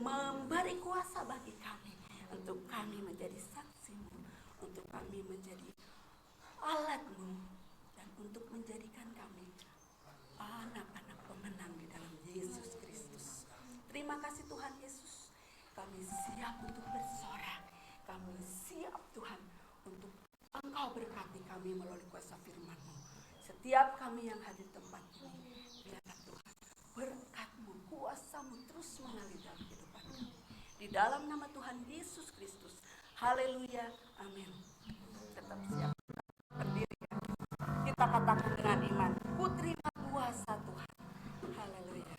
memberi kuasa bagi kami, untuk kami menjadi saksi-Mu, untuk kami menjadi alat-Mu, dan untuk menjadikan kami anak-anak pemenang di dalam Yesus Kristus. Terima kasih Tuhan Yesus, kami siap untuk bersorak, kami siap Tuhan untuk Engkau berkati kami melalui kuasa firman-Mu. Setiap kami yang hadir tempat ini, biarlah Tuhan berkat-Mu, kuasa-Mu terus mengalir dalam kehidupan kami. Di dalam nama Tuhan Yesus Kristus. Haleluya. Amin. Tetap siap. Berdiri ya. Kita katakan dengan iman, ku terima kuasa Tuhan. Haleluya.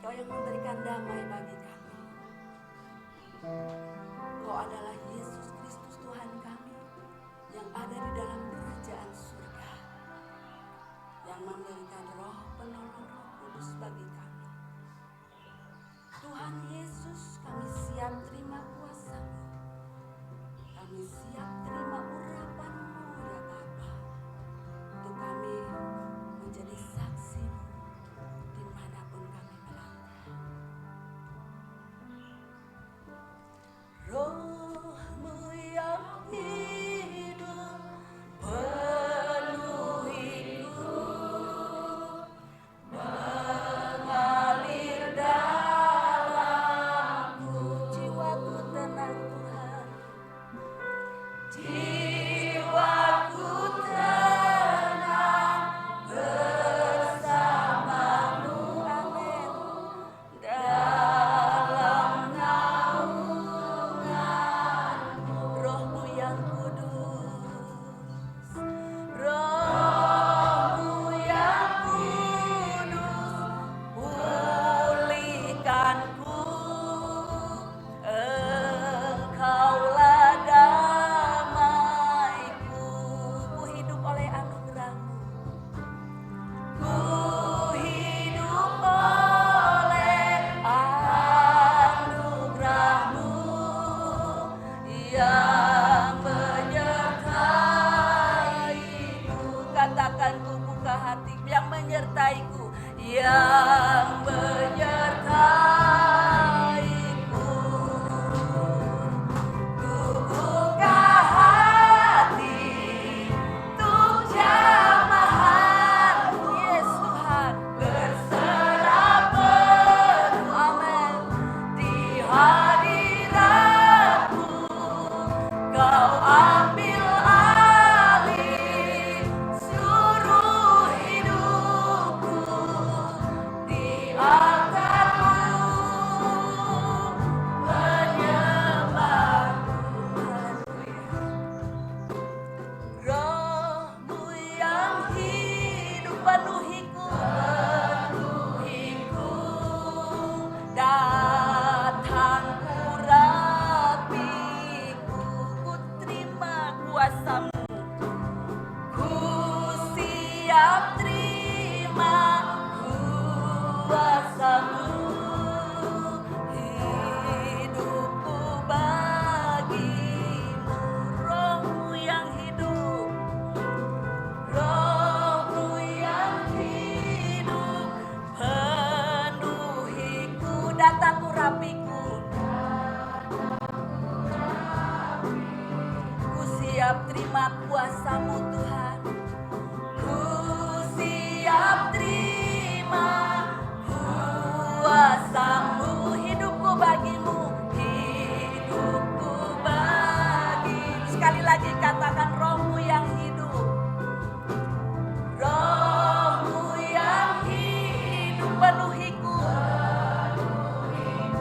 Engkau yang memberikan damai bagi kami. Engkau adalah Yesus Kristus Tuhan kami yang ada di dalam kerajaan surga, yang memberikan roh penolong, Roh Kudus bagi kami. Tuhan Yesus, kami siap terima kuasa-Mu. Kami siap terima urapan-Mu ya Bapa, untuk kami menjadi saksi-Mu dimanapun kami melangkah. Roh-Mu yang hidup penuhiku, mengalir dalamku, jiwaku tenang Tuhan, jiwaku tenang bersama-Mu, amin, dalam naungan-Mu. Roh-Mu yang kudus, Roh-Mu yang kudus, pulihkanku, Engkaulah damaiku. Ku hidup oleh anugerah-Mu, ku hidup oleh anugerah-Mu yang menyertaiku. Katakan, ku buka hati, yang menyertaiku, yang menyertaiku. Ku buka hati untuk jamahan-Mu, Yesus Tuhan, berserah penuh, amin, di hadirat-Mu. Kau ambil alih seluruh hidupku, di altar-Mu menyembah-Mu. Haleluya. Roh-Mu yang hidup penuhiku, datang urapiku. Ku terima kuasa-Mu, ku siap terima kuasa-Mu. Hidupku bagi-Mu. Roh-Mu yang hidup, Roh-Mu yang hidup penuhiku, datang urapiku. Ku siap terima kuasa-Mu Tuhan, ku siap terima kuasa-Mu. Hidupku bagi-Mu, hidupku bagi. Sekali lagi katakan, Roh-Mu yang hidup, Roh-Mu yang hidup penuhiku,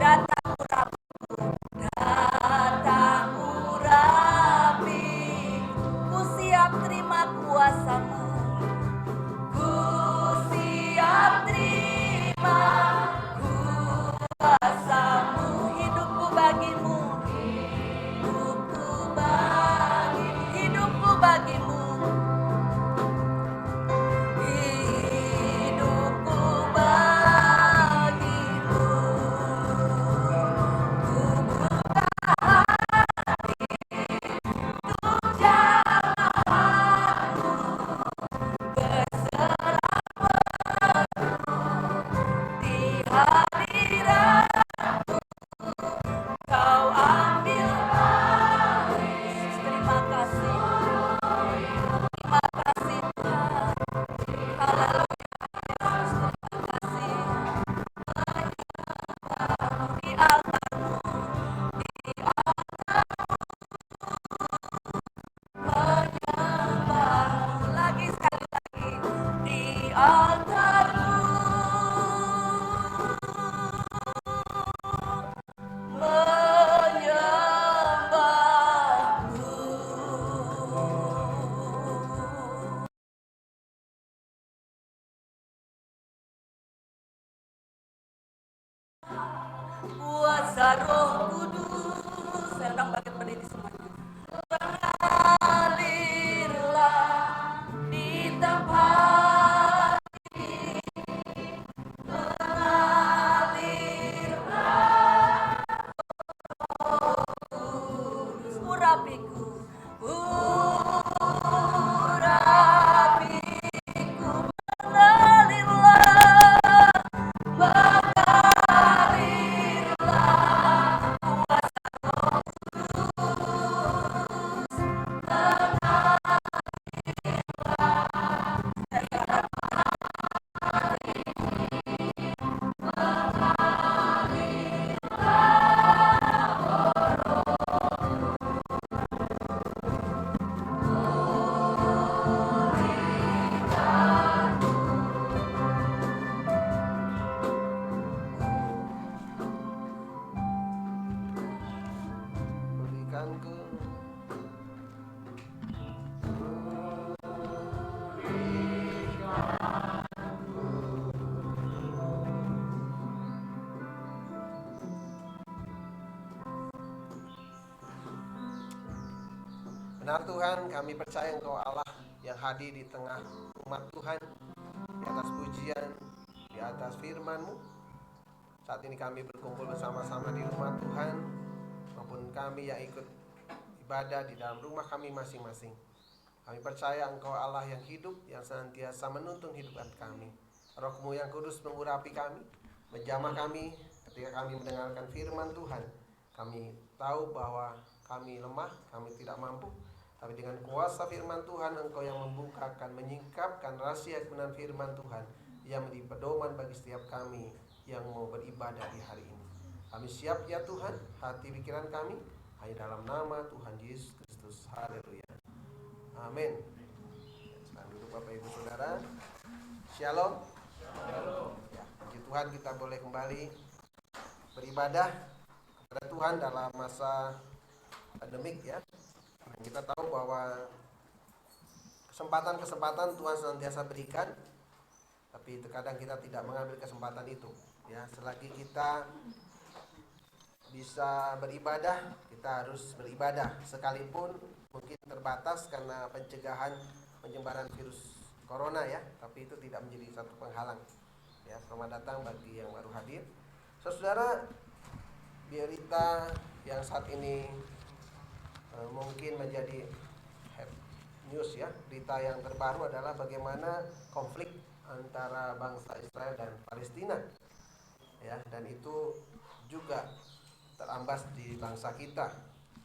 datang urapiku, datang urapiku. Ku siap terima kuasa Roh Kudus, saya undang bangkit berdiri semuanya. Mengalirlah di tempat ini, mengalirlah Roh Kudus, urapiku, urapiku, mengalirlah, mengalirlah kuasa Roh Kudus, berikanku benar Tuhan, kami percaya Engkau Allah yang hadir di tengah umat Tuhan, di atas pujian, di atas firman-Mu. Saat ini kami berkumpul bersama-sama di rumah Tuhan, maupun kami yang ikut ibadah di dalam rumah kami masing-masing. Kami percaya Engkau Allah yang hidup, yang senantiasa menuntun hidupan kami. Roh-Mu yang kudus mengurapi kami, menjamah kami ketika kami mendengarkan firman Tuhan. Kami tahu bahwa kami lemah, kami tidak mampu, tapi dengan kuasa firman Tuhan Engkau yang membukakan, menyingkapkan rahasia kebenaran firman Tuhan yang menjadi pedoman bagi setiap kami yang mau beribadah di hari ini. Kami siap ya Tuhan, hati pikiran kami hanya dalam nama Tuhan Yesus Kristus. Haleluya. Amin. Sekarang duduk Bapak Ibu Saudara. Shalom. Ya, puji Tuhan kita boleh kembali beribadah kepada Tuhan dalam masa pandemik ya. Dan kita tahu bahwa kesempatan-kesempatan Tuhan senantiasa berikan, tapi terkadang kita tidak mengambil kesempatan itu ya. Selagi kita bisa beribadah, kita harus beribadah, sekalipun mungkin terbatas karena pencegahan penyebaran virus corona ya, tapi itu tidak menjadi satu penghalang ya. Selamat datang bagi yang baru hadir. Saudara, berita yang saat ini mungkin menjadi head news ya, berita yang terbaru adalah bagaimana konflik antara bangsa Israel dan Palestina ya, dan itu juga terambas di bangsa kita.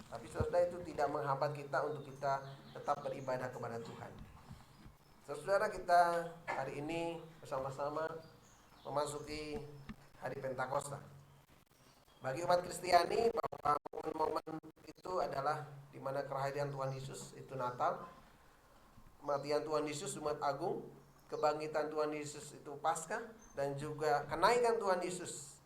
Tapi saudara, itu tidak menghambat kita untuk kita tetap beribadah kepada Tuhan. Saudara, kita hari ini bersama-sama memasuki hari Pentakosta. Bagi umat Kristiani, bahwa momen-momen itu adalah di mana kelahiran Tuhan Yesus, itu Natal, kematian Tuhan Yesus Jumat Agung, kebangkitan Tuhan Yesus itu Paskah, dan juga kenaikan Tuhan Yesus.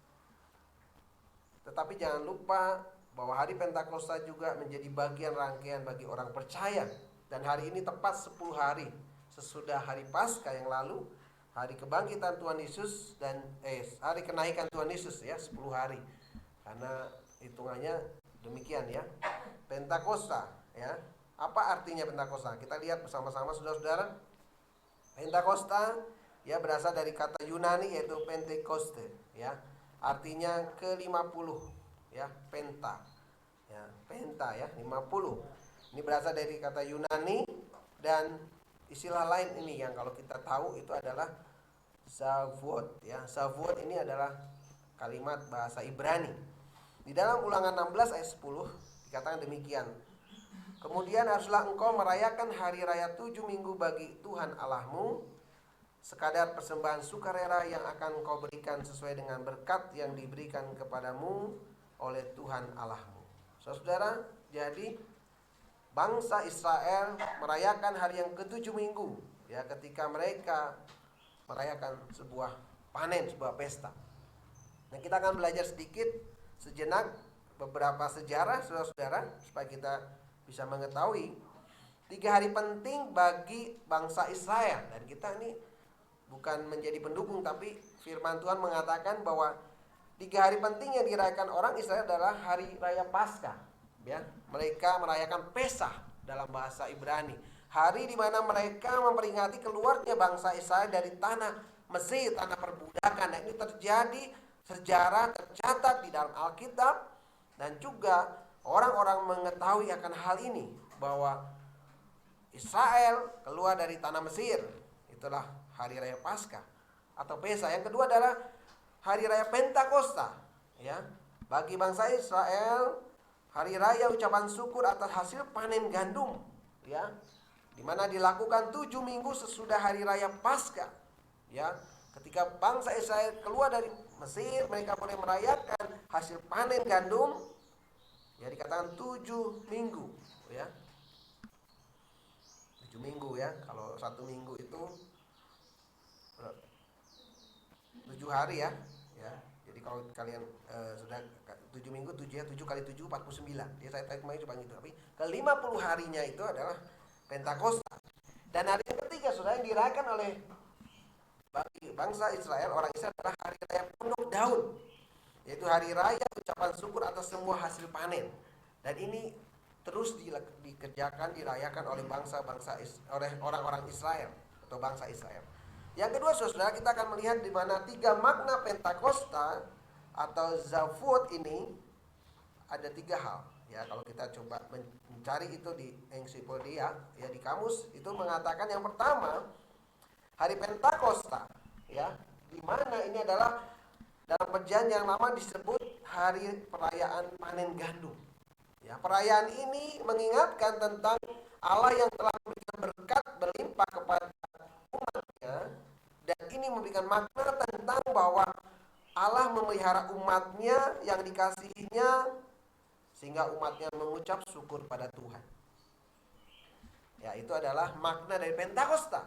Tetapi jangan lupa bahwa hari Pentakosta juga menjadi bagian rangkaian bagi orang percaya. Dan hari ini tepat 10 hari sesudah hari Paskah yang lalu, hari kebangkitan Tuhan Yesus dan hari kenaikan Tuhan Yesus ya, 10 hari. Karena hitungannya demikian ya. Pentakosta ya. Apa artinya Pentakosta? Kita lihat bersama-sama saudara-saudara. Pentakosta ya berasal dari kata Yunani yaitu Pentekoste ya. Artinya ke-50 ya, penta. Ya, penta ya, 50. Ini berasal dari kata Yunani, dan istilah lain ini yang kalau kita tahu itu adalah Shavuot ya. Shavuot ini adalah kalimat bahasa Ibrani. Di dalam Ulangan 16 ayat 10 dikatakan demikian. Kemudian haruslah engkau merayakan hari raya 7 minggu bagi Tuhan Allahmu, sekadar persembahan sukarela yang akan kau berikan sesuai dengan berkat yang diberikan kepadamu oleh Tuhan Allahmu. Saudara, jadi bangsa Israel merayakan hari yang ke-7 minggu ya, ketika mereka merayakan sebuah panen, sebuah pesta. Nah, kita akan belajar sedikit sejenak beberapa sejarah saudara-saudara supaya kita bisa mengetahui 3 hari penting bagi bangsa Israel. Dan kita ini bukan menjadi pendukung, tapi firman Tuhan mengatakan bahwa 3 hari penting yang dirayakan orang Israel adalah hari raya Paskah. Ya, mereka merayakan Pesah dalam bahasa Ibrani. Hari di mana mereka memperingati keluarnya bangsa Israel dari tanah Mesir, tanah perbudakan. Dan ini terjadi sejarah tercatat di dalam Alkitab, dan juga orang-orang mengetahui akan hal ini bahwa Israel keluar dari tanah Mesir. Itulah hari raya Paskah atau Pesah. Yang kedua adalah hari raya Pentakosta, ya. Bagi bangsa Israel, hari raya ucapan syukur atas hasil panen gandum, ya, di mana dilakukan 7 minggu sesudah hari raya Paskah, ya. Ketika bangsa Israel keluar dari Mesir, mereka boleh merayakan hasil panen gandum, ya, dikatakan 7 minggu, ya. 7 minggu, ya. Kalau 1 minggu itu 7 hari, ya. Jadi kalau kalian sudah 7 minggu, 7 kali 7 49. Dia saya kemarin coba gitu. Tapi ke-50 harinya itu adalah Pentakosta. Dan hari yang ketiga sudah yang dirayakan oleh bagi bangsa Israel, orang Israel, adalah hari raya Pondok Daun, yaitu hari raya ucapan syukur atas semua hasil panen. Dan ini terus dikerjakan, dirayakan oleh oleh orang-orang Israel atau bangsa Israel. Yang kedua, saudara, kita akan melihat di mana 3 makna Pentakosta atau Zavut ini ada 3 hal. Ya, kalau kita coba mencari itu di ensiklopedia, ya, di kamus itu mengatakan yang pertama, hari Pentakosta, ya, di mana ini adalah dalam perjanjian lama disebut hari perayaan panen gandum. Ya, perayaan ini mengingatkan tentang Allah yang telah memberikan berkat berlimpah kepada umatnya, dan ini memberikan makna tentang bahwa Allah memelihara umatnya yang dikasihinya, sehingga umatnya mengucap syukur pada Tuhan. Ya, itu adalah makna dari Pentakosta.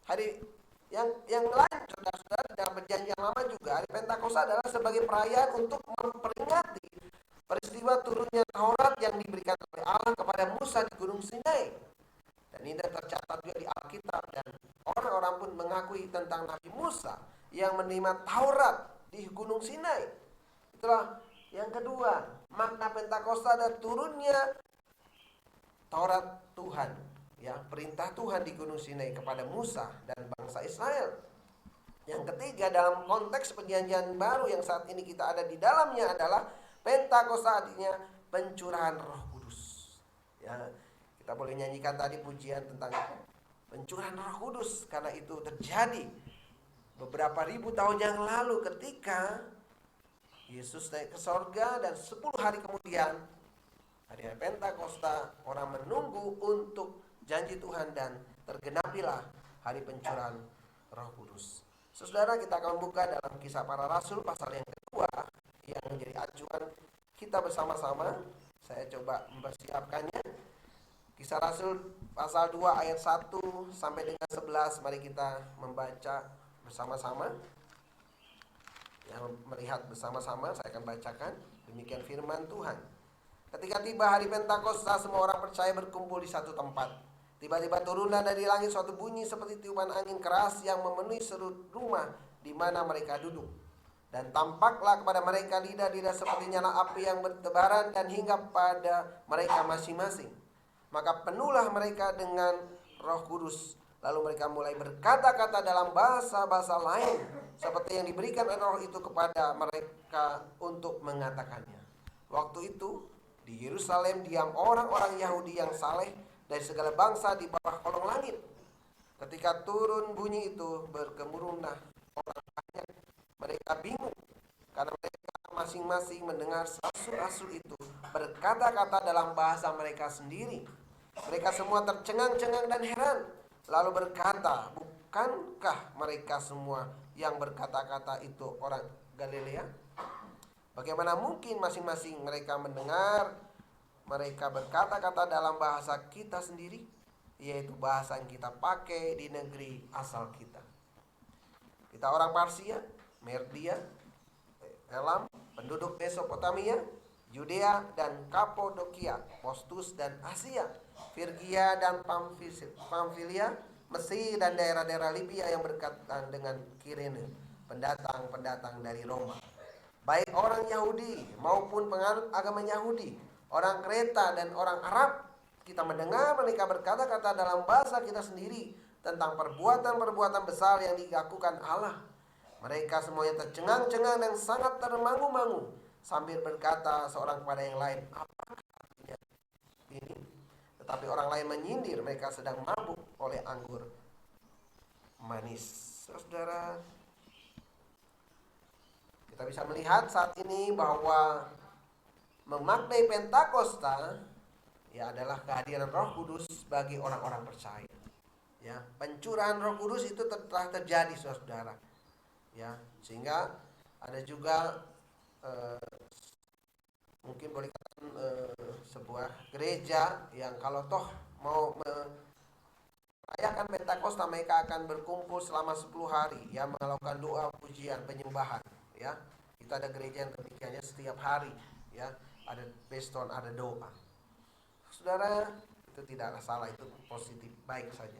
Hari yang lain, saudara-saudara, dalam perjanjian lama juga, hari Pentakosta adalah sebagai perayaan untuk memperingati peristiwa turunnya Taurat yang diberikan oleh Allah kepada Musa di Gunung Sinai. Dan ini tercatat juga di Alkitab, dan orang-orang pun mengakui tentang Nabi Musa yang menerima Taurat di Gunung Sinai. Itulah yang kedua, makna Pentakosta adalah turunnya Taurat Tuhan, ya, perintah Tuhan di Gunung Sinai kepada Musa dan bangsa Israel. Yang ketiga, dalam konteks perjanjian baru yang saat ini kita ada di dalamnya adalah Pentakosta, artinya pencurahan Roh Kudus. Ya, kita boleh nyanyikan tadi pujian tentang pencurahan Roh Kudus, karena itu terjadi beberapa ribu tahun yang lalu ketika Yesus naik ke sorga, dan 10 hari kemudian hari Pentakosta orang menunggu untuk janji Tuhan, dan tergenapilah hari pencurahan Roh Kudus. Saudara, kita akan buka dalam Kisah Para Rasul pasal yang kedua yang menjadi acuan kita bersama-sama. Saya coba mempersiapkannya. Kisah Rasul pasal 2 ayat 1 sampai dengan 11. Mari kita membaca bersama-sama. Yang melihat bersama-sama, saya akan bacakan. Demikian firman Tuhan. Ketika tiba hari Pentakosta, semua orang percaya berkumpul di satu tempat. Tiba-tiba turunlah dari langit suatu bunyi seperti tiupan angin keras yang memenuhi seluruh rumah di mana mereka duduk. Dan tampaklah kepada mereka lidah-lidah seperti nyala api yang bertebaran dan hinggap pada mereka masing-masing. Maka penuhlah mereka dengan Roh Kudus. Lalu mereka mulai berkata-kata dalam bahasa-bahasa lain seperti yang diberikan oleh Roh itu kepada mereka untuk mengatakannya. Waktu itu di Yerusalem diam orang-orang Yahudi yang saleh dari segala bangsa di bawah kolong langit. Ketika turun bunyi itu, bergemuruhlah orang banyak. Mereka bingung karena mereka masing-masing mendengar rasul-rasul itu berkata-kata dalam bahasa mereka sendiri. Mereka semua tercengang-cengang dan heran, lalu berkata, bukankah mereka semua yang berkata-kata itu orang Galilea? Bagaimana mungkin masing-masing mereka mendengar mereka berkata-kata dalam bahasa kita sendiri, yaitu bahasa yang kita pakai di negeri asal kita. Kita orang Parsia, Merdia, Elam, penduduk Mesopotamia, Yudea dan Kapodokia, Pontus dan Asia, Frigia dan Pamfilia, Mesir dan daerah-daerah Libya yang berdekatan dengan Kirene, pendatang-pendatang dari Roma. baik orang Yahudi maupun penganut agama Yahudi, orang Kreta dan orang Arab. Kita mendengar mereka berkata-kata dalam bahasa kita sendiri tentang perbuatan-perbuatan besar yang dilakukan Allah. Mereka semuanya tercengang-cengang dan sangat termangu-mangu sambil berkata seorang kepada yang lain, "Apakah artinya ini?" Tetapi orang lain menyindir mereka sedang mabuk oleh anggur manis. Saudara, kita bisa melihat saat ini bahwa memaknai Pentakosta ya adalah kehadiran Roh Kudus bagi orang-orang percaya. Ya, pencurahan Roh Kudus itu telah terjadi, saudara. Ya, sehingga ada juga mungkin boleh katakan sebuah gereja yang kalau toh mau merayakan Pentakosta, mereka akan berkumpul selama 10 hari ya, melakukan doa, pujian, penyembahan ya. Kita ada gereja yang demikiannya setiap hari ya, ada beston, ada doa. Saudara, itu tidaklah salah, itu positif, baik saja.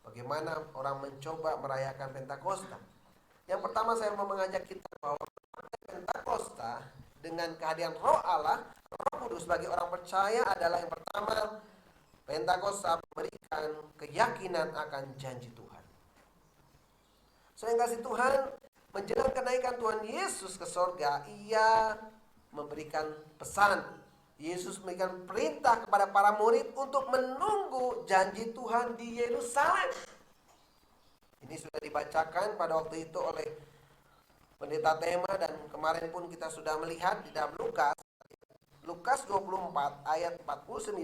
Bagaimana orang mencoba merayakan Pentakosta? Yang pertama saya mau mengajak kita bahwa Pentakosta dengan kehadiran Roh Allah, Roh Kudus bagi orang percaya adalah yang pertama, Pentakosta memberikan keyakinan akan janji Tuhan. Saya kasih Tuhan, menjelang kenaikan Tuhan Yesus ke sorga, Ia memberikan pesan. Yesus memberikan perintah kepada para murid untuk menunggu janji Tuhan di Yerusalem. Ini sudah dibacakan pada waktu itu oleh Pendeta Tema, dan kemarin pun kita sudah melihat di dalam Lukas 24 ayat 49,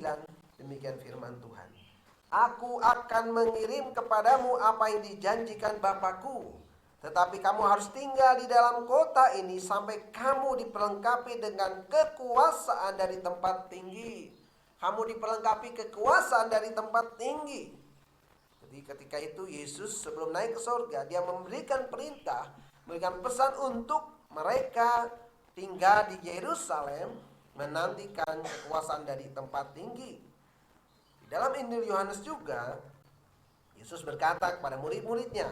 demikian firman Tuhan. Aku akan mengirim kepadamu apa yang dijanjikan Bapakku, tetapi kamu harus tinggal di dalam kota ini sampai kamu diperlengkapi dengan kekuasaan dari tempat tinggi. Kamu diperlengkapi kekuasaan dari tempat tinggi. Jadi ketika itu Yesus sebelum naik ke surga, dia memberikan perintah, memberikan pesan untuk mereka tinggal di Yerusalem, menantikan kekuasaan dari tempat tinggi. Di dalam Injil Yohanes juga, Yesus berkata kepada murid-muridnya,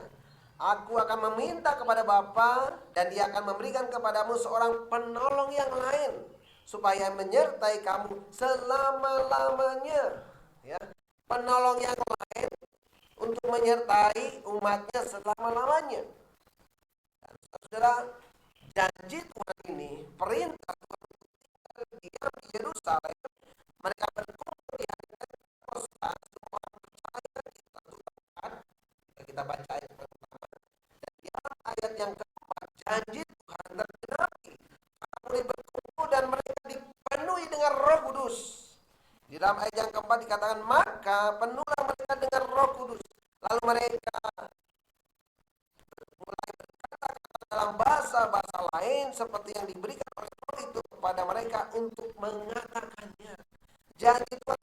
Aku akan meminta kepada Bapa dan Dia akan memberikan kepadamu seorang penolong yang lain, supaya menyertai kamu selama-lamanya. Ya, penolong yang lain untuk menyertai umatnya selama-lamanya. Dan saudara, janji Tuhan ini, perintah Tuhan di Yerusalem, mereka berkumpul di hari Pentakosta, semua orang percaya di satu tempat. Kita baca ayat pertama, dan di ayat yang keempat, janji Tuhan tergenapi. Mereka berkumpul dan mereka dipenuhi dengan Roh Kudus. Di dalam ayat yang keempat dikatakan, maka penuhlah mereka dengan Roh Kudus. Lalu mereka mulai berkata dalam bahasa-bahasa lain seperti yang diberikan oleh Roh itu kepada mereka untuk mengatakannya. Janji Tuhan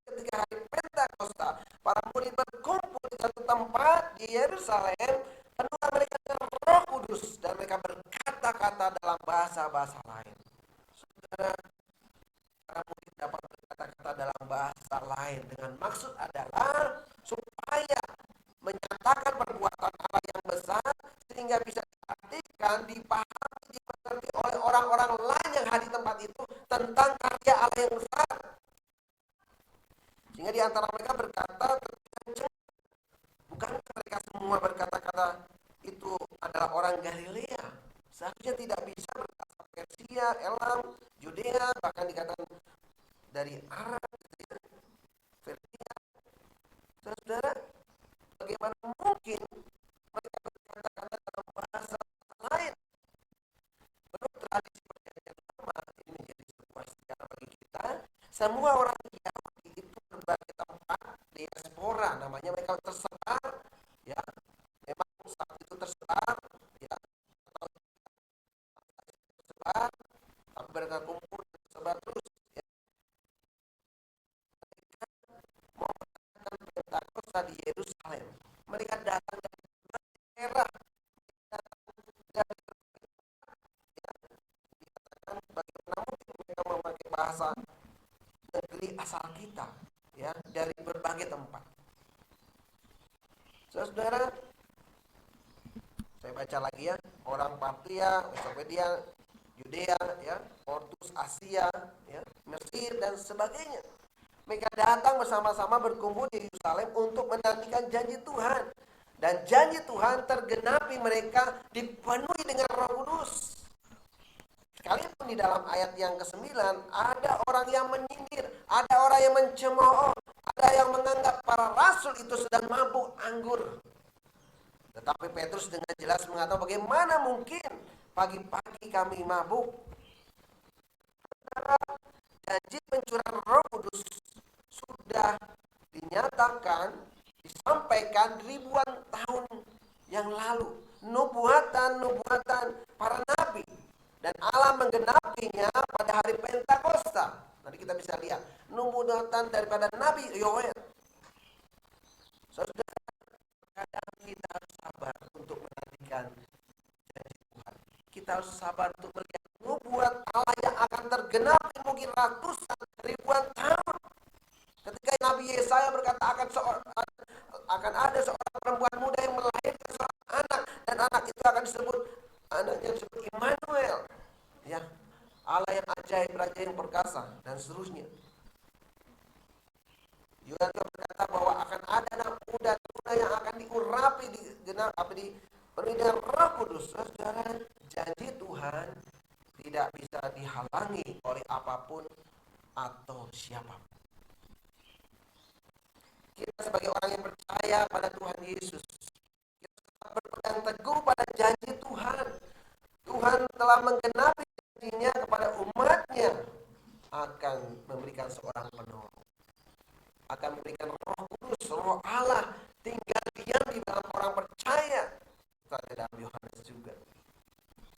ketika hari Pentakosta, para murid berkumpul di satu tempat di Yerusalem, penuhlah mereka dengan Roh Kudus dan mereka berkata-kata dalam bahasa-bahasa lain. Saudara, para murid dapat berkata-kata dalam bahasa lain dengan maksud adalah supaya menyatakan perbuatan Allah yang besar, sehingga bisa diartikan, dipahami, dimengerti oleh orang-orang lain yang hadir di tempat itu tentang karya Allah yang besar. Sehingga di antara mereka berkata, bukan mereka semua berkata-kata itu adalah orang Galilea. Seharusnya tidak bisa berkata Persia, Elam, Yudea, bahkan dikatakan dari Arab, Persia. Saudara, bagaimana mungkin mereka berkata-kata dalam bahasa lain? Menurut tradisi perjanjian lama, ini menjadi sebuah sejarah bagi kita. Semua orang Yahudi itu berbagai tempat diaspora, namanya mereka tersebar, ya. Memang saat itu tersebar, ya, atau tersebar, tapi mereka kumpul tersebar terus. Ya. Mereka mau melakukan Pentakosta di Yerusalem. Mereka datang dari daerah, dari dikatakan bagaimana mungkin mereka memakai bahasa negeri asal kita, ya, dari berbagai tempat. Saudara, saya baca lagi ya, orang Partia, Mesopotamia, Yudea, ya, Pontus, Asia, ya, Mesir dan sebagainya. Mereka datang bersama-sama berkumpul di Yerusalem untuk menantikan janji Tuhan. Dan janji Tuhan tergenapi, mereka dipenuhi dengan Roh Kudus. Sekalipun di dalam ayat yang ke-9 ada orang yang menyindir, ada orang yang mencemooh, ada yang menganggap para rasul itu sedang mabuk anggur. Tetapi Petrus dengan jelas mengatakan, bagaimana mungkin pagi-pagi kami mabuk? Janji pencurahan Roh Kudus sudah dinyatakan, disampaikan ribuan tahun yang lalu. Nubuatan para nabi. Dan Allah menggenapinya pada hari Pentakosta. Nanti kita bisa lihat nubuatan daripada Nabi Yoel. Saudara, kadang kita harus sabar untuk menantikan janji Tuhan. Kita harus sabar untuk melihat nubuat Allah yang akan tergenapi mungkin ratusan ribuan tahun. Ketika Nabi Yesaya berkata akan ada seorang perempuan muda yang melahirkan seorang anak, dan anak itu akan disebut anaknya disebut Immanuel, ya, Allah yang ajaib, Raja yang perkasa, dan seterusnya. Juga berkata bahwa akan ada anak muda yang akan diurapi dipenuhi dengan Roh Kudus. Saudara, janji Tuhan tidak bisa dihalangi oleh apapun atau siapapun. Kita sebagai orang yang percaya pada Tuhan Yesus, kita tetap berpegang teguh pada janji Tuhan. Tuhan telah menggenapi janjinya kepada umatnya, akan memberikan seorang penolong, akan memberikan Roh Kudus, Roh Allah tinggal diam di dalam orang percaya. Kita dalam Yohanes juga.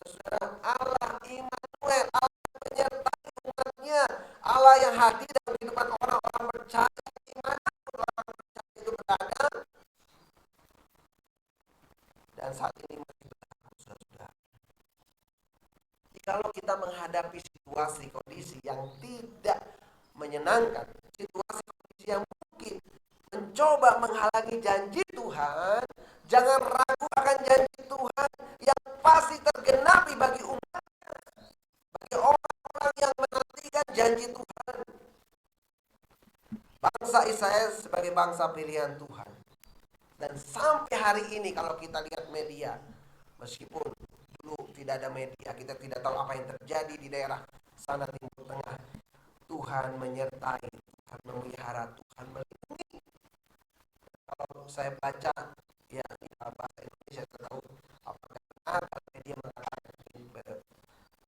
Saudara, Allah Immanuel, Allah yang menyertai umatnya, Allah yang hadir dalam kehidupan orang-orang percaya. Dimanapun orang percaya itu berada, dan saat ini masih berlaku, saudara. Kalau kita menghadapi situasi kondisi yang tidak menyenangkan, situasi kondisi yang mungkin mencoba menghalangi janji Tuhan, jangan ragu akan janji Tuhan yang pasti tergenapi bagi umatnya, bagi orang-orang yang menantikan janji Tuhan. Bangsa Israel sebagai bangsa pilihan Tuhan. Dan sampai hari ini kalau kita lihat media, meskipun dulu tidak ada media, kita tidak tahu apa yang terjadi di daerah sana Timur Tengah, Tuhan menyertai, Tuhan memelihara, Tuhan melindungi. Kalau saya baca ya bahasa Indonesia, saya tahu apakah benar media mengatakan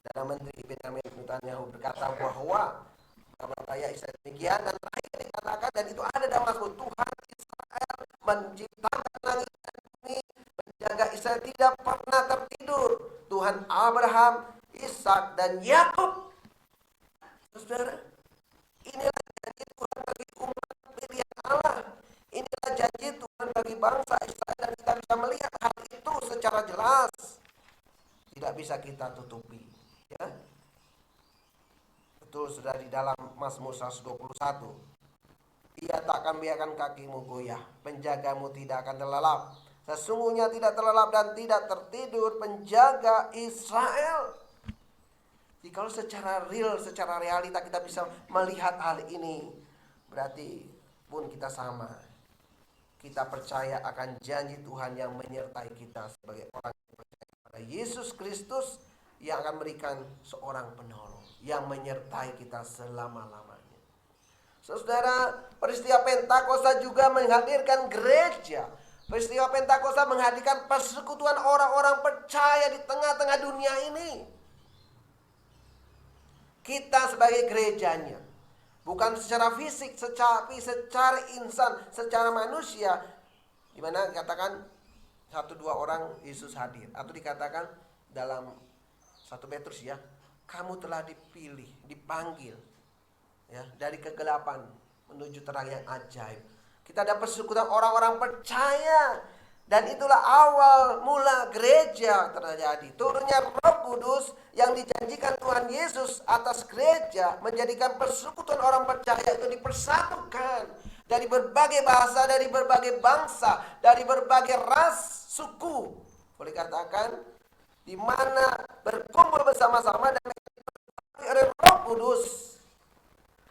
Perdana Menteri Benjamin Netanyahu berkata bahwa Daya Israel demikian, dan terakhir dikatakan, dan itu ada dalam Mazmur, Tuhan Israel menciptakan langit dan bumi, menjaga Israel tidak pernah tertidur, Tuhan Abraham, Ishak dan Yakub. Saudara, inilah janji Tuhan bagi umat pilihan Allah, inilah janji Tuhan bagi bangsa Israel, dan kita bisa melihat hal itu secara jelas, tidak bisa kita tutupi, ya. Betul, sudah di dalam Mazmur 121. Ia tak akan biarkan kakimu goyah, penjagamu tidak akan terlelap. Sesungguhnya tidak terlelap dan tidak tertidur penjaga Israel. Jadi kalau secara real, secara realita kita bisa melihat hal ini, berarti pun kita sama. Kita percaya akan janji Tuhan yang menyertai kita sebagai orang yang percaya pada Yesus Kristus, yang akan memberikan seorang penolong yang menyertai kita selama-lamanya. Saudara, peristiwa Pentakosta juga menghadirkan gereja. Peristiwa Pentakosta menghadirkan persekutuan orang-orang percaya di tengah-tengah dunia ini. Kita sebagai gerejanya, bukan secara fisik, secara insan, secara manusia, di mana dikatakan 1-2 orang Yesus hadir, atau dikatakan dalam 1 Petrus, ya, kamu telah dipilih, dipanggil, ya, dari kegelapan menuju terang yang ajaib. Kita ada persekutuan orang-orang percaya, dan itulah awal mula gereja terjadi. Turunnya Roh Kudus yang dijanjikan Tuhan Yesus atas gereja, menjadikan persekutuan orang percaya itu dipersatukan dari berbagai bahasa, dari berbagai bangsa, dari berbagai ras, suku. Boleh katakan di mana berkumpul bersama-sama dan oleh Roh Kudus.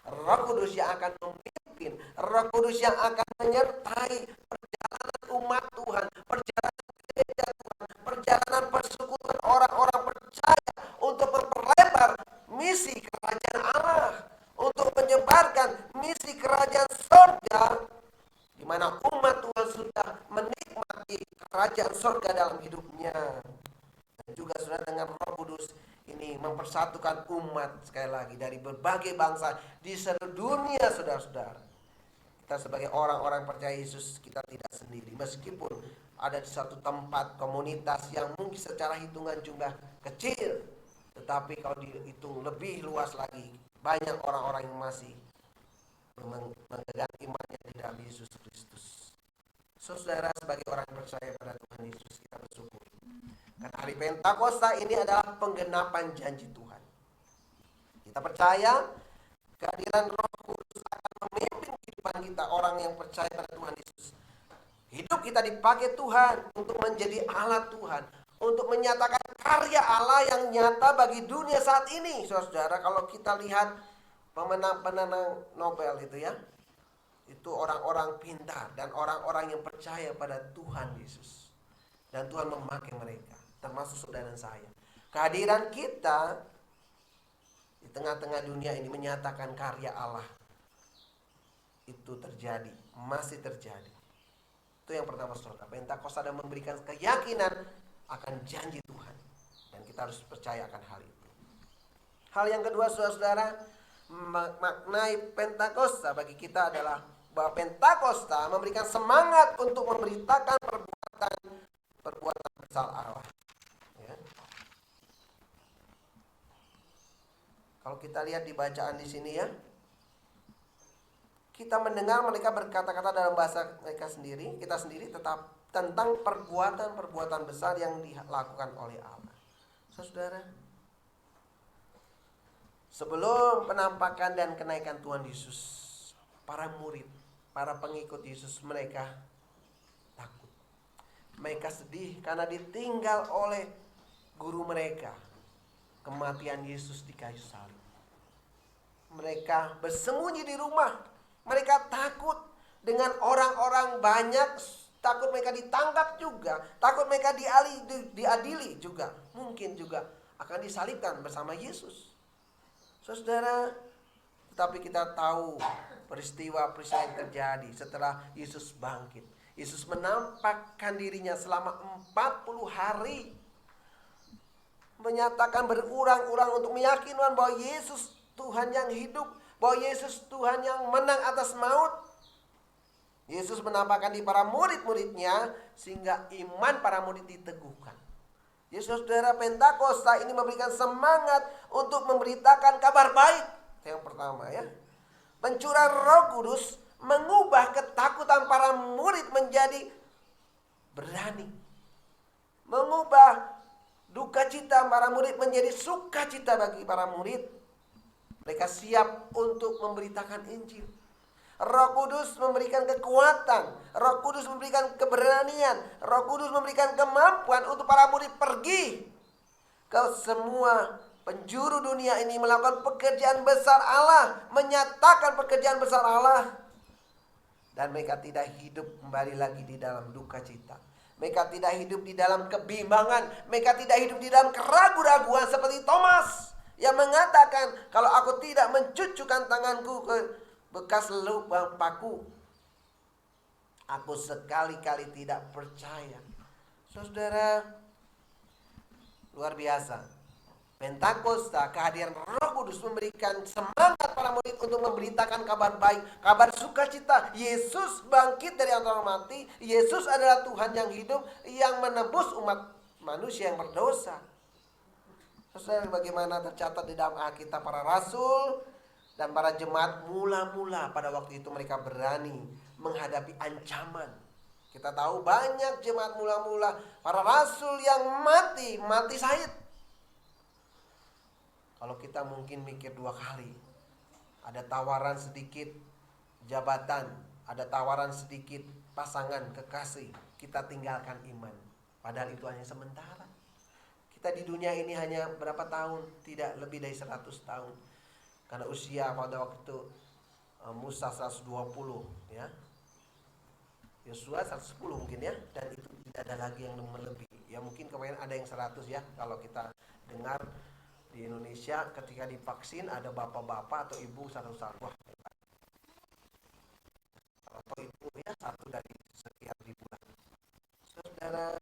Roh Kudus yang akan memimpin, Roh Kudus yang akan menyertai perjalanan umat Tuhan, perjalanan gereja Tuhan, perjalanan persekutuan orang-orang percaya untuk memperlebar misi kerajaan Allah, untuk menyebarkan misi kerajaan surga, di mana umat Tuhan sudah menikmati kerajaan surga dalam hidupnya. Dan juga saudara, dengan Roh Kudus ini mempersatukan umat sekali lagi dari berbagai bangsa di seluruh dunia, saudara-saudara. Kita sebagai orang-orang percaya Yesus, kita tidak sendiri. Meskipun ada di suatu tempat komunitas yang mungkin secara hitungan jumlah kecil, tetapi kalau dihitung lebih luas lagi, banyak orang-orang yang masih memegang imannya di dalam Yesus Kristus. Saudara, sebagai orang percaya pada Tuhan Yesus, kita bersyukur. Karena hari Pentakosta ini adalah penggenapan janji Tuhan. Kita percaya kehadiran Roh Kudus akan memimpin kehidupan kita, orang yang percaya pada Tuhan Yesus. Hidup kita dipakai Tuhan untuk menjadi alat Tuhan, untuk menyatakan karya Allah yang nyata bagi dunia saat ini. Saudara, kalau kita lihat pemenang-pemenang Nobel itu ya, itu orang-orang pintar dan orang-orang yang percaya pada Tuhan Yesus. Dan Tuhan memakai mereka, termasuk saudara dan saya. Kehadiran kita di tengah-tengah dunia ini menyatakan karya Allah itu terjadi, masih terjadi. Itu yang pertama, saudara. Pentakosta dan memberikan keyakinan akan janji Tuhan, dan kita harus percaya akan hal itu. Hal yang kedua, saudara-saudara, maknai Pentakosta bagi kita adalah bahwa Pentakosta memberikan semangat untuk memberitakan perbuatan besar Allah. Ya. Kalau kita lihat di bacaan di sini ya, kita mendengar mereka berkata-kata dalam bahasa mereka sendiri, kita sendiri tetap tentang perbuatan-perbuatan besar yang dilakukan oleh Allah. Saudara, sebelum penampakan dan kenaikan Tuhan Yesus, para murid, para pengikut Yesus, mereka takut. Mereka sedih karena ditinggal oleh guru mereka, kematian Yesus di kayu salib. Mereka bersembunyi di rumah. Mereka takut dengan orang-orang banyak, takut mereka ditangkap juga, takut mereka diadili juga, mungkin juga akan disalibkan bersama Yesus. Saudara, tetapi kita tahu peristiwa-peristiwa yang terjadi setelah Yesus bangkit. Yesus menampakkan dirinya selama 40 hari, menyatakan berulang-ulang untuk meyakinkan bahwa Yesus Tuhan yang hidup, bahwa Yesus Tuhan yang menang atas maut. Yesus menampakkan di para murid-muridnya sehingga iman para murid diteguhkan. Yesus, saudara, Pentakosta ini memberikan semangat untuk memberitakan kabar baik. Yang pertama ya, pencurahan Roh Kudus mengubah ketakutan para murid menjadi berani, mengubah duka cita para murid menjadi sukacita bagi para murid. Mereka siap untuk memberitakan Injil. Roh Kudus memberikan kekuatan, Roh Kudus memberikan keberanian, Roh Kudus memberikan kemampuan untuk para murid pergi ke semua penjuru dunia ini, melakukan pekerjaan besar Allah, menyatakan pekerjaan besar Allah. Dan mereka tidak hidup kembali lagi di dalam duka cita. Mereka tidak hidup di dalam kebimbangan. Mereka tidak hidup di dalam keraguan-raguan seperti Thomas yang mengatakan, kalau aku tidak mencucukkan tanganku ke bekas lubang paku, aku sekali-kali tidak percaya. Saudara, luar biasa. Pentakosta, kehadiran Roh Kudus memberikan semangat para murid untuk memberitakan kabar baik, kabar sukacita. Yesus bangkit dari antara mati. Yesus adalah Tuhan yang hidup, yang menebus umat manusia yang berdosa. Saudara, bagaimana tercatat di dalam Alkitab, para rasul dan para jemaat mula-mula pada waktu itu mereka berani menghadapi ancaman. Kita tahu banyak jemaat mula-mula, para rasul yang mati syahid. Kalau kita mungkin mikir dua kali, ada tawaran sedikit jabatan, ada tawaran sedikit pasangan kekasih, kita tinggalkan iman. Padahal itu hanya sementara. Kita Kita di dunia ini hanya berapa tahun? Tidak lebih dari 100 tahun. Karena usia pada waktu itu Musa 120 ya. Yosua 110 mungkin ya, dan itu tidak ada lagi yang melebihi. Ya mungkin kemarin ada yang 100 ya. Kalau kita dengar di Indonesia ketika divaksin ada bapak-bapak atau ibu satu-satu. Wah, atau ibu ya, satu dari sekian ribuan. Saudara,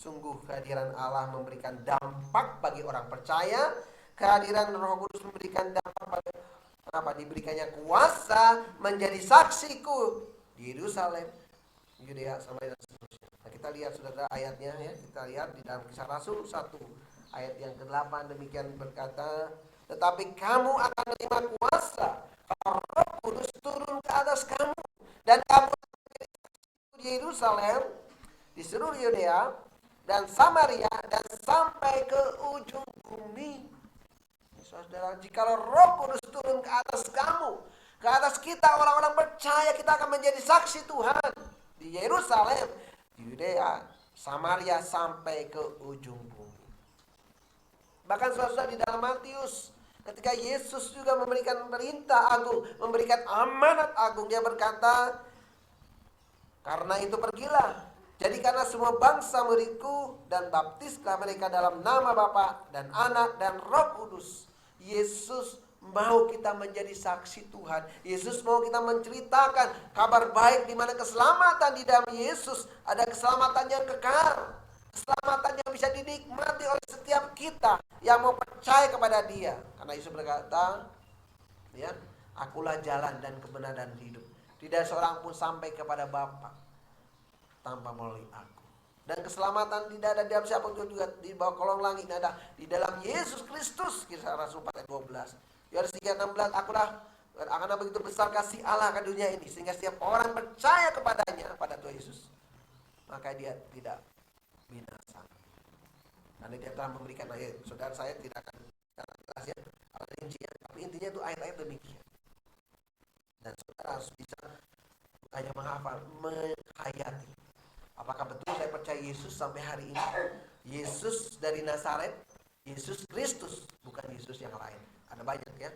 sungguh kehadiran Allah memberikan dampak bagi orang percaya. Kehadiran Roh Kudus memberikan dampak bagi apa? Diberikannya kuasa menjadi saksiku di Yerusalem, Yudea, Samaria dan seterusnya. Nah, kita lihat saudara ayatnya ya. Kita lihat di dalam Kisah Rasul 1 ayat yang ke-8 demikian berkata, tetapi kamu akan menerima kuasa kalau Roh Kudus turun ke atas kamu, dan kamu di Yerusalem, di seluruh Yudea dan Samaria dan sampai ke ujung bumi. Saudara, jikalau Roh Kudus turun ke atas kamu, ke atas kita orang-orang percaya, kita akan menjadi saksi Tuhan di Yerusalem, di Yudea, Samaria sampai ke ujung bumi. Bahkan saudara, di dalam Matius ketika Yesus juga memberikan perintah agung, memberikan amanat agung, dia berkata, karena itu pergilah, jadikanlah semua bangsa muridku dan baptislah mereka dalam nama Bapa dan Anak dan Roh Kudus. Yesus mau kita menjadi saksi Tuhan. Yesus mau kita menceritakan kabar baik di mana keselamatan di dalam Yesus ada keselamatan yang kekal, keselamatan yang bisa dinikmati oleh setiap kita yang mau percaya kepada Dia. Karena Yesus berkata, ya, akulah jalan dan kebenaran dan hidup. Tidak seorang pun sampai kepada Bapa tanpa melalui aku. Dan keselamatan tidak ada di dalam siapa pun juga di bawah kolong langit, ada di dalam Yesus Kristus. Kisah Rasul 4 ayat 12. Yohanes 3:16, akulah akan begitu besar kasih Allah ke dunia ini sehingga setiap orang percaya kepadanya, pada Tuhan Yesus, maka dia tidak binasa. Karena dia telah memberikan ayat. Saudara, saya tidak akan jelas ya rincian, tapi intinya itu ayat-ayat demikian. Dan saudara harus bisa hanya menghafal, menghayati. Apakah betul saya percaya Yesus sampai hari ini? Yesus dari Nazaret, Yesus Kristus, bukan Yesus yang lain. Ada banyak ya,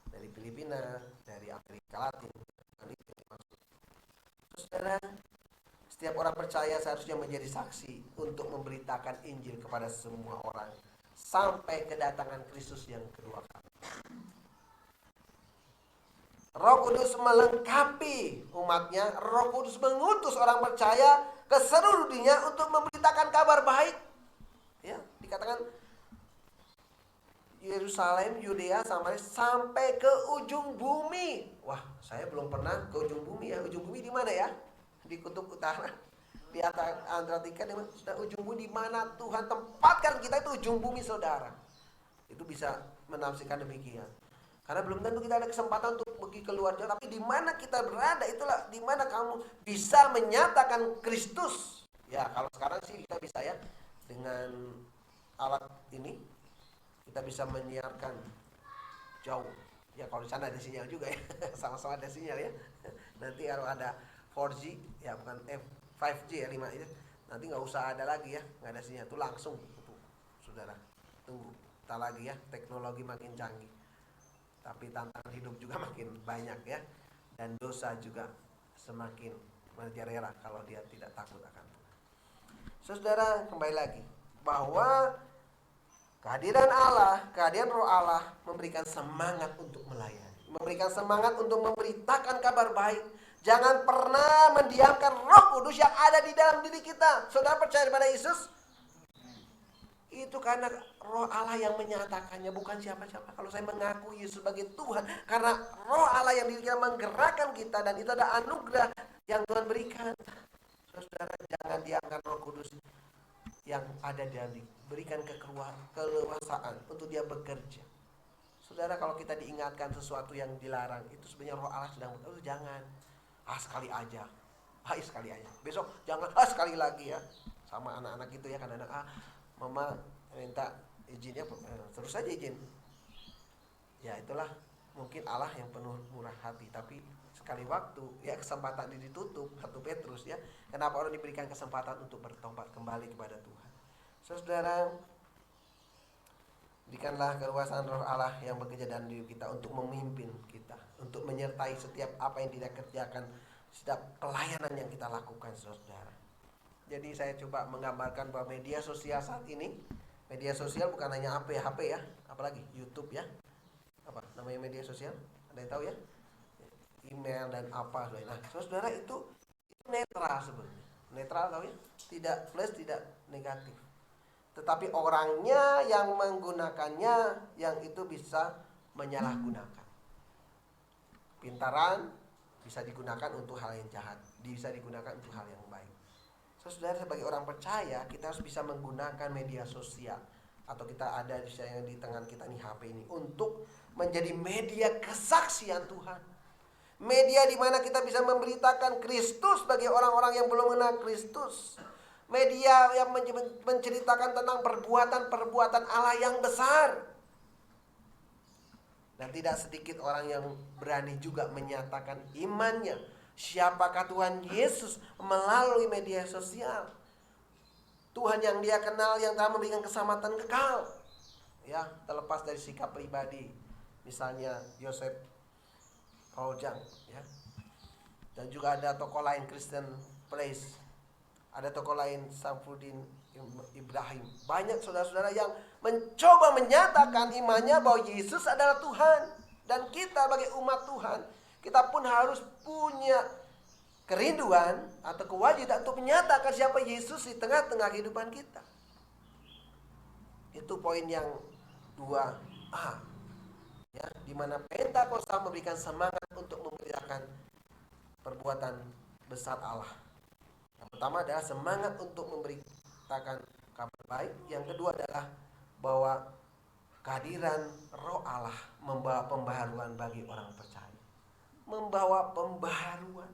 dari Filipina, dari Amerika Latin. Saudara, setiap orang percaya seharusnya menjadi saksi untuk memberitakan Injil kepada semua orang sampai kedatangan Kristus yang kedua kali. Roh Kudus melengkapi umatnya. Roh Kudus mengutus orang percaya ke seluruh dunia untuk memberitakan kabar baik. Ya, dikatakan Yerusalem, Yudea, Samaria sampai ke ujung bumi. Wah, saya belum pernah ke ujung bumi ya. Ujung bumi di mana ya? Di kutub utara. Di Antartika, di mana? Sudah ujung bumi di mana Tuhan tempatkan kita itu ujung bumi, saudara. Itu bisa menafsirkan demikian. Karena belum tentu kita ada kesempatan untuk pergi keluar jauh, tapi di mana kita berada itulah di mana kamu bisa menyatakan Kristus. Ya, kalau sekarang sih kita bisa ya dengan alat ini kita bisa menyiarkan jauh. Ya, kalau di sana ada sinyal juga ya. Sama-sama ada sinyal ya. Nanti kalau ada 4G ya, bukan 5G ya, 5 itu. Nanti nggak usah ada lagi ya, nggak ada sinyal, itu langsung saudara. Tunggu, tak lagi ya, teknologi makin canggih. Tapi tantangan hidup juga makin banyak ya. Dan dosa juga semakin merajalela kalau dia tidak takut akan Tuhan. Saudara, kembali lagi bahwa kehadiran Allah, kehadiran Roh Allah memberikan semangat untuk melayani, memberikan semangat untuk memberitakan kabar baik. Jangan pernah mendiamkan Roh Kudus yang ada di dalam diri kita. Saudara percaya kepada Yesus? Itu karena Roh Allah yang menyatakannya, bukan siapa-siapa. Kalau saya mengaku Yesus sebagai Tuhan, karena Roh Allah yang diri kita menggerakkan kita, dan itu ada anugerah yang Tuhan berikan. Saudara, jangan diangkat Roh Kudus yang ada di dalam diri. Berikan keleluasaan untuk dia bekerja. Saudara, kalau kita diingatkan sesuatu yang dilarang, itu sebenarnya Roh Allah sedang berkata, jangan. Sekali aja. Sekali aja. Besok jangan, sekali lagi ya. Sama anak-anak itu ya, kadang-kadang mama minta izinnya, terus saja izin. Ya, itulah mungkin Allah yang penuh murah hati. Tapi sekali waktu ya kesempatan ini ditutup. 1 Petrus ya. Kenapa orang diberikan kesempatan untuk bertobat kembali kepada Tuhan? Saudara, Berikanlah kekuasaan Roh Allah yang bekerja dalam diri kita untuk memimpin kita, untuk menyertai setiap apa yang kita kerjakan, setiap pelayanan yang kita lakukan, saudara. Jadi saya coba menggambarkan bahwa media sosial saat ini, media sosial bukan hanya HP ya, apalagi YouTube ya. Apa namanya media sosial? Ada yang tahu ya? Email dan apa. Nah, saudara itu netral sebenarnya. Netral tahu ya? Tidak plus, tidak negatif. Tetapi orangnya yang menggunakannya yang itu bisa menyalahgunakan. Pintaran bisa digunakan untuk hal yang jahat, bisa digunakan untuk hal yang baik. Saudara, sebagai orang percaya kita harus bisa menggunakan media sosial, atau kita ada di tangan kita nih HP ini, untuk menjadi media kesaksian Tuhan. Media di mana kita bisa memberitakan Kristus bagi orang-orang yang belum mengenal Kristus. Media yang menceritakan tentang perbuatan-perbuatan Allah yang besar. Dan tidak sedikit orang yang berani juga menyatakan imannya, siapakah Tuhan Yesus, melalui media sosial. Tuhan yang dia kenal, yang telah memberikan keselamatan kekal, ya, terlepas dari sikap pribadi. Misalnya Yosef Paul-Jang, ya. Dan juga ada tokoh lain, Christian Place. Ada tokoh lain, Samfuddin Ibrahim. Banyak saudara-saudara yang mencoba menyatakan imannya bahwa Yesus adalah Tuhan. Dan kita sebagai umat Tuhan, kita pun harus punya kerinduan atau kewajiban untuk menyatakan siapa Yesus di tengah-tengah kehidupan kita. Itu poin yang 2A. Ya, di mana Pentakosta memberikan semangat untuk memberitakan perbuatan besar Allah. Yang pertama adalah semangat untuk memberitakan kabar baik. Yang kedua adalah bahwa kehadiran Roh Allah membawa pembaharuan bagi orang percaya. Membawa pembaharuan,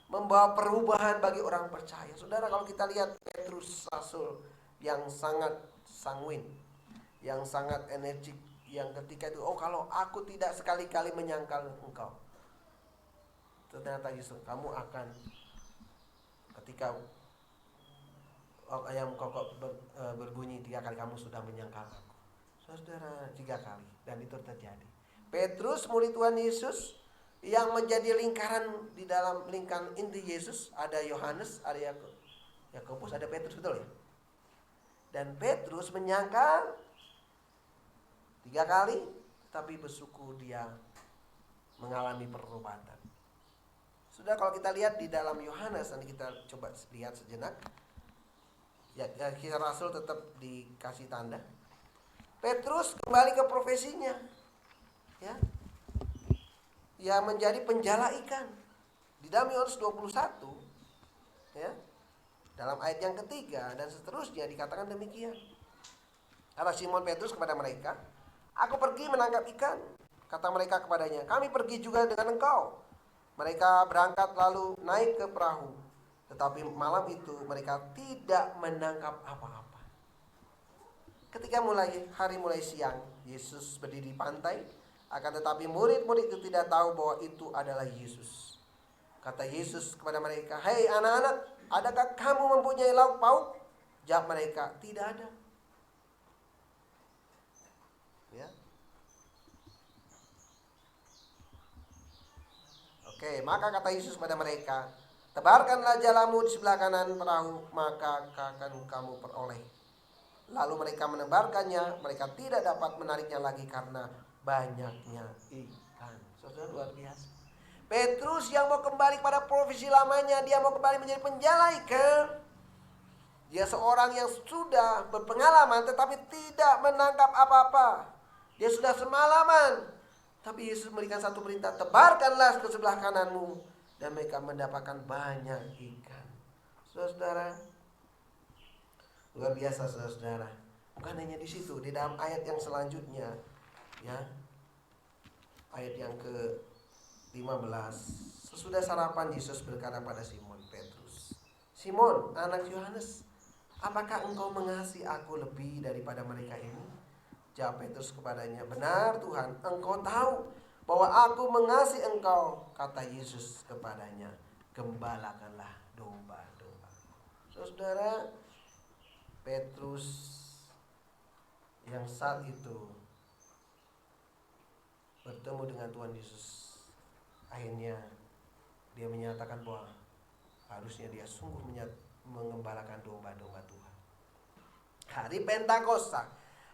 membawa perubahan bagi orang percaya. Saudara, kalau kita lihat Petrus, rasul yang sangat sanguin, yang sangat energik, yang ketika itu, kalau aku tidak sekali-kali menyangkal engkau, ternyata Yesus, kamu akan, ketika ayam kokok berbunyi 3 kali, kamu sudah menyangkal aku. Saudara, 3 kali, dan itu terjadi. Petrus, murid Tuhan Yesus, yang menjadi lingkaran, di dalam lingkaran inti Yesus ada Yohanes, ada Yakobus, ada Petrus, betul ya? Dan Petrus menyangkal 3 kali, tapi bersyukur dia mengalami pertobatan. Sudah, kalau kita lihat di dalam Yohanes, nanti kita coba lihat sejenak. Ya, Kisah Rasul tetap dikasih tanda. Petrus kembali ke profesinya, ya, ya, menjadi penjala ikan. Di dalam Yohanes 21, ya, dalam ayat yang ketiga dan seterusnya dikatakan demikian. Kata Simon Petrus kepada mereka, aku pergi menangkap ikan. Kata mereka kepadanya, kami pergi juga dengan engkau. Mereka berangkat lalu naik ke perahu. Tetapi malam itu mereka tidak menangkap apa-apa. Ketika hari mulai siang, Yesus berdiri di pantai. Akan tetapi murid-murid itu tidak tahu bahwa itu adalah Yesus. Kata Yesus kepada mereka, hei anak-anak, adakah kamu mempunyai lauk pauk? Jawab mereka, tidak ada. Ya. Oke, maka kata Yesus kepada mereka, tebarkanlah jalamu di sebelah kanan perahu, maka akan kamu peroleh. Lalu mereka menebarkannya, mereka tidak dapat menariknya lagi karena banyaknya ikan. Saudara, luar biasa. Petrus yang mau kembali pada profesi lamanya, dia mau kembali menjadi penjala ikan. Dia seorang yang sudah berpengalaman tetapi tidak menangkap apa-apa. Dia sudah semalaman. Tapi Yesus memberikan satu perintah, tebarkanlah ke sebelah kananmu, dan mereka mendapatkan banyak ikan. Saudara, luar biasa, saudara. Bukan hanya di situ, di dalam ayat yang selanjutnya, ya, ayat yang ke-15, sesudah sarapan Yesus berkata pada Simon Petrus, Simon, anak Yohanes, apakah engkau mengasihi aku lebih daripada mereka ini? Jawab Petrus kepadanya, benar Tuhan, engkau tahu bahwa aku mengasihi engkau. Kata Yesus kepadanya, gembalakanlah domba-domba. Saudara, Petrus yang saat itu bertemu dengan Tuhan Yesus, akhirnya dia menyatakan bahwa harusnya dia sungguh mengembalakan domba-domba Tuhan. Hari Pentakosta,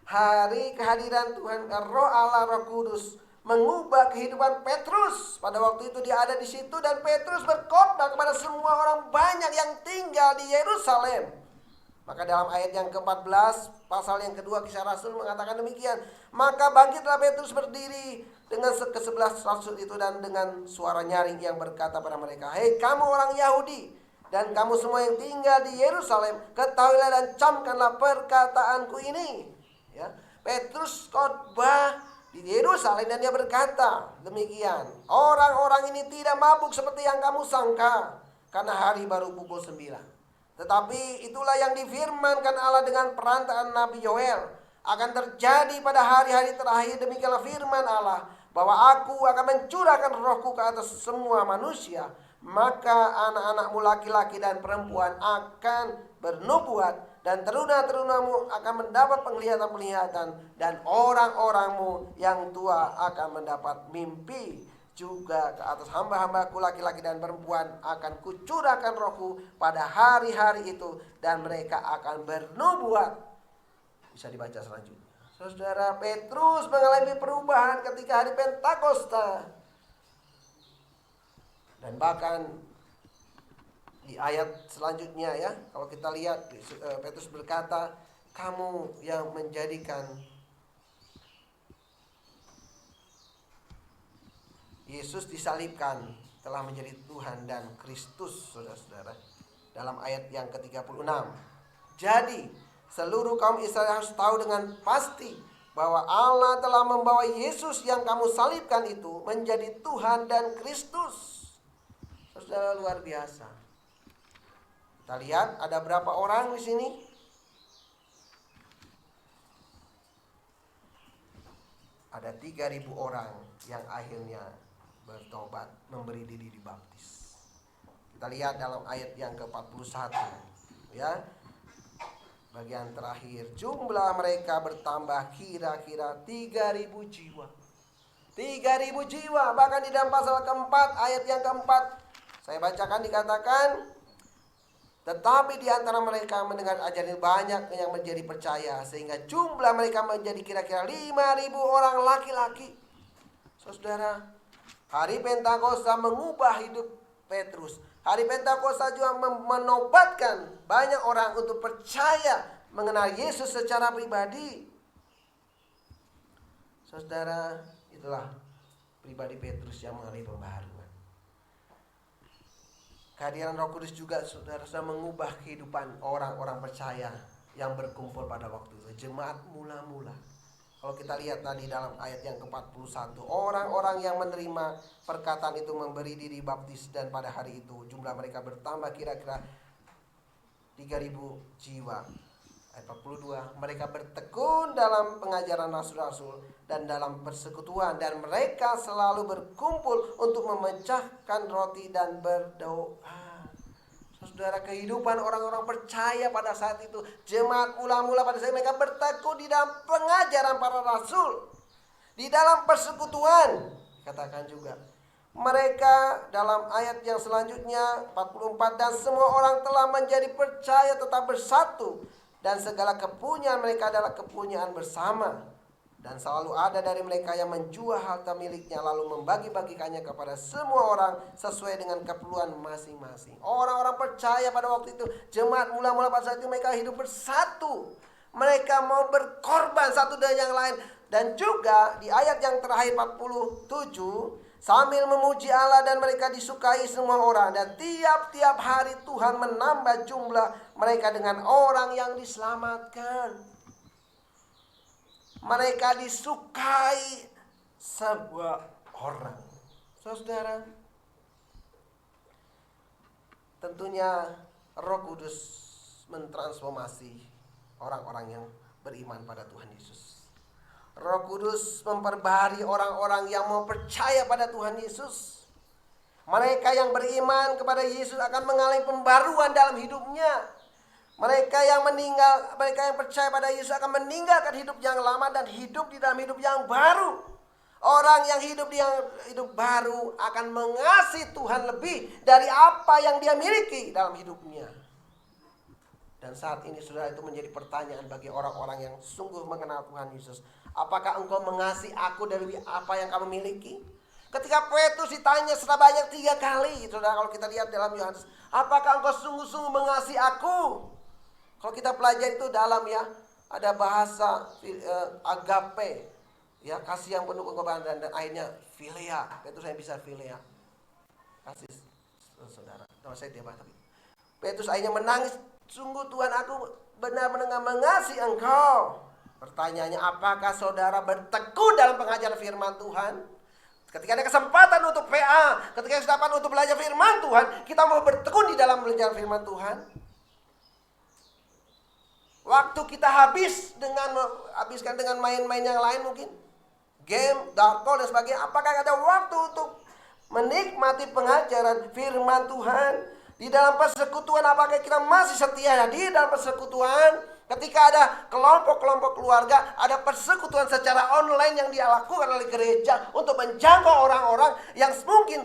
hari kehadiran Tuhan, Roh Allah, Roh Kudus mengubah kehidupan Petrus. Pada waktu itu dia ada di situ dan Petrus berkhotbah kepada semua orang banyak yang tinggal di Yerusalem. Maka dalam ayat yang ke-14 pasal yang kedua Kisah Rasul mengatakan demikian. Maka bangkitlah Petrus berdiri dengan ke-11 rasul itu dan dengan suara nyaring yang berkata pada mereka, "Hei kamu orang Yahudi dan kamu semua yang tinggal di Yerusalem, ketahuilah dan camkanlah perkataanku ini." Ya, Petrus khotbah di Yerusalem dan dia berkata demikian, "Orang-orang ini tidak mabuk seperti yang kamu sangka, karena hari baru pukul 9. Tetapi itulah yang difirmankan Allah dengan perantaraan Nabi Yoel. Akan terjadi pada hari-hari terakhir, demikianlah firman Allah, bahwa aku akan mencurahkan rohku ke atas semua manusia. Maka anak-anakmu laki-laki dan perempuan akan bernubuat, dan teruna-terunamu akan mendapat penglihatan-penglihatan, dan orang-orangmu yang tua akan mendapat mimpi. Juga ke atas hamba-hambaku laki-laki dan perempuan akan kucurahkan rohku pada hari-hari itu, dan mereka akan bernubuat." Bisa dibaca selanjutnya. Saudara, Petrus mengalami perubahan ketika hari Pentakosta. Dan bahkan di ayat selanjutnya ya, kalau kita lihat Petrus berkata, "Kamu yang menjadikan Yesus disalibkan telah menjadi Tuhan dan Kristus," saudara-saudara. Dalam ayat yang ke-36. Jadi seluruh kaum Israel harus tahu dengan pasti bahwa Allah telah membawa Yesus yang kamu salibkan itu menjadi Tuhan dan Kristus. Saudara, luar biasa. Kita lihat ada berapa orang di sini? Ada 3.000 orang yang akhirnya bertobat, memberi diri dibaptis. Kita lihat dalam ayat yang ke-41 ya. Bagian terakhir, jumlah mereka bertambah kira-kira 3.000 jiwa. 3.000 jiwa. Bahkan di dalam pasal keempat, ayat yang keempat, saya bacakan, dikatakan, "Tetapi di antara mereka mendengar ajaran banyak yang menjadi percaya, sehingga jumlah mereka menjadi kira-kira 5.000 orang laki-laki." Saudara, hari Pentakosta mengubah hidup Petrus. Hari Pentakosta juga menobatkan banyak orang untuk percaya mengenal Yesus secara pribadi. Saudara, itulah pribadi Petrus yang mengalami pembaharuan. Kehadiran Roh Kudus juga saudara sudah mengubah kehidupan orang-orang percaya yang berkumpul pada waktu itu. Jemaat mula-mula. Kalau kita lihat tadi dalam ayat yang ke-41, orang-orang yang menerima perkataan itu memberi diri baptis, dan pada hari itu jumlah mereka bertambah kira-kira 3.000 jiwa. Ayat 42, mereka bertekun dalam pengajaran rasul-rasul dan dalam persekutuan, dan mereka selalu berkumpul untuk memecahkan roti dan berdoa. Saudara, kehidupan orang-orang percaya pada saat itu, jemaat mula-mula pada saat mereka bertekun di dalam pengajaran para rasul, di dalam persekutuan. Katakan juga mereka dalam ayat yang selanjutnya 44, "Dan semua orang telah menjadi percaya tetap bersatu, dan segala kepunyaan mereka adalah kepunyaan bersama. Dan selalu ada dari mereka yang menjual harta miliknya lalu membagi-bagikannya kepada semua orang sesuai dengan keperluan masing-masing." Orang-orang percaya pada waktu itu, jemaat mula-mula pada saat itu, mereka hidup bersatu. Mereka mau berkorban satu dengan yang lain. Dan juga di ayat yang terakhir 47, sambil memuji Allah dan mereka disukai semua orang. Dan tiap-tiap hari Tuhan menambah jumlah mereka dengan orang yang diselamatkan. Mereka disukai sebuah orang. Saudara, tentunya Roh Kudus mentransformasi orang-orang yang beriman pada Tuhan Yesus. Roh Kudus memperbaharui orang-orang yang mau percaya pada Tuhan Yesus. Mereka yang beriman kepada Yesus akan mengalami pembaruan dalam hidupnya. Mereka yang meninggal, mereka yang percaya pada Yesus akan meninggalkan hidup yang lama dan hidup di dalam hidup yang baru. Orang yang hidup baru akan mengasihi Tuhan lebih dari apa yang dia miliki dalam hidupnya. Dan saat ini saudara, itu menjadi pertanyaan bagi orang-orang yang sungguh mengenal Tuhan Yesus. Apakah engkau mengasihi aku dari apa yang kamu miliki? Ketika Petrus ditanya sebanyak 3 kali, saudara, kalau kita lihat dalam Yohanes, apakah engkau sungguh-sungguh mengasihi aku? Kalau kita pelajari itu dalam ada bahasa agape, kasih yang penuh pengorbanan, dan akhirnya philia. Petrus yang bisa philia, kasih saudara. Nama saya dia tapi Petrus akhirnya menangis, sungguh Tuhan, aku benar-benar mengasihi engkau. Pertanyaannya, apakah saudara bertekun dalam pengajaran firman Tuhan? Ketika ada kesempatan untuk PA, ketika ada kesempatan untuk belajar firman Tuhan, kita mau bertekun di dalam belajar firman Tuhan. Waktu kita habiskan dengan main-main yang lain, mungkin game, darkol dan sebagainya. Apakah ada waktu untuk menikmati pengajaran firman Tuhan? Di dalam persekutuan, apakah kita masih setia di dalam persekutuan? Ketika ada kelompok-kelompok keluarga, ada persekutuan secara online yang dilakukan oleh gereja untuk menjangkau orang-orang yang mungkin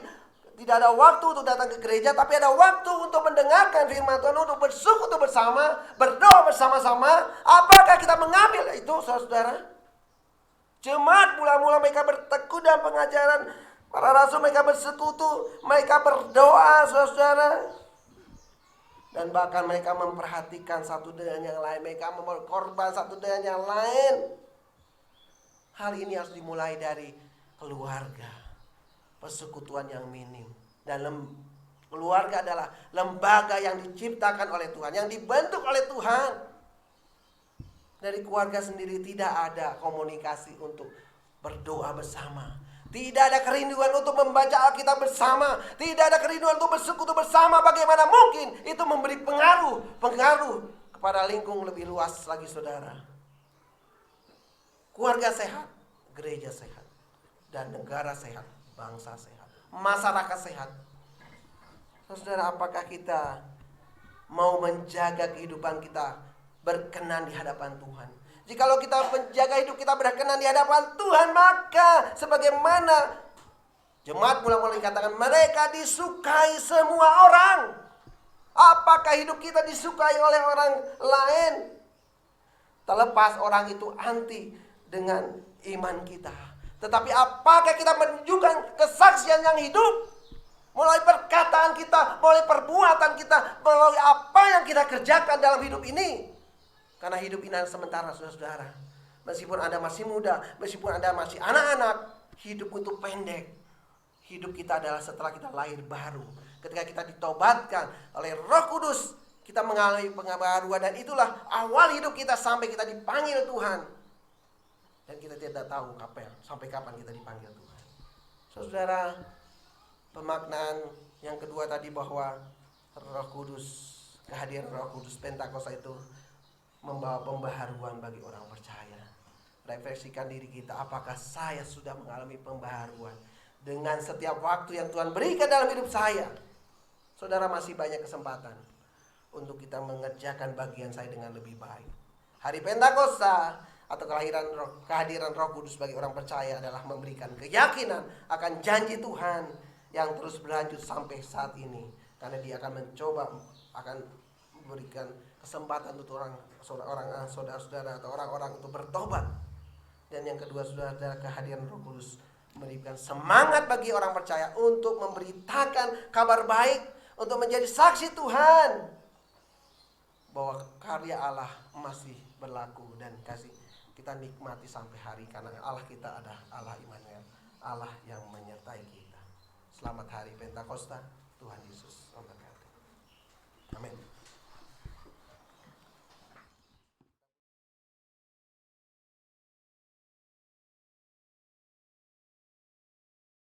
tidak ada waktu untuk datang ke gereja, tapi ada waktu untuk mendengarkan firman Tuhan, untuk bersekutu bersama, berdoa bersama-sama. Apakah kita mengambil itu, saudara? Jemaat mula-mula mereka bertekun dalam pengajaran para rasul, mereka bersekutu, mereka berdoa, saudara. Dan bahkan mereka memperhatikan satu dengan yang lain, mereka berkorban satu dengan yang lain. Hal ini harus dimulai dari keluarga. Persekutuan yang minim. Dan keluarga adalah lembaga yang diciptakan oleh Tuhan, yang dibentuk oleh Tuhan. Dari keluarga sendiri tidak ada komunikasi untuk berdoa bersama. Tidak ada kerinduan untuk membaca Alkitab bersama. Tidak ada kerinduan untuk bersekutu bersama. Bagaimana mungkin itu memberi pengaruh kepada lingkung lebih luas lagi, saudara. Keluarga sehat, gereja sehat, dan negara sehat, bangsa sehat, masyarakat sehat. Saudara, apakah kita mau menjaga kehidupan kita berkenan di hadapan Tuhan? Jikalau kita menjaga hidup kita berkenan di hadapan Tuhan, maka sebagaimana jemaat mula-mula dikatakan, mereka disukai semua orang. Apakah hidup kita disukai oleh orang lain? Terlepas orang itu anti dengan iman kita, tetapi apakah kita menunjukkan kesaksian yang hidup? Melalui perkataan kita, melalui perbuatan kita, melalui apa yang kita kerjakan dalam hidup ini. Karena hidup ini sementara, saudara. Meskipun Anda masih muda, meskipun Anda masih anak-anak, hidup itu pendek. Hidup kita adalah setelah kita lahir baru. Ketika kita ditobatkan oleh Roh Kudus, kita mengalami pembaharuan, dan itulah awal hidup kita sampai kita dipanggil Tuhan. Dan kita tidak tahu sampai kapan kita dipanggil Tuhan. Saudara, pemaknaan yang kedua tadi bahwa Roh Kudus, kehadiran Roh Kudus Pentakosta itu membawa pembaharuan bagi orang percaya. Refleksikan diri kita, apakah saya sudah mengalami pembaharuan dengan setiap waktu yang Tuhan berikan dalam hidup saya? Saudara, masih banyak kesempatan untuk kita mengerjakan bagian saya dengan lebih baik. Hari Pentakosta atau kehadiran Roh Kudus bagi orang percaya adalah memberikan keyakinan akan janji Tuhan yang terus berlanjut sampai saat ini. Karena dia akan akan memberikan kesempatan untuk saudara-saudara atau orang-orang untuk bertobat. Dan yang kedua, saudara, kehadiran Roh Kudus memberikan semangat bagi orang percaya untuk memberitakan kabar baik, untuk menjadi saksi Tuhan bahwa karya Allah masih berlaku dan kasih kita nikmati sampai hari, karena Allah kita adalah Allah Immanuel, Allah yang menyertai kita. Selamat hari Pentakosta, Tuhan Yesus memberkati. Amin.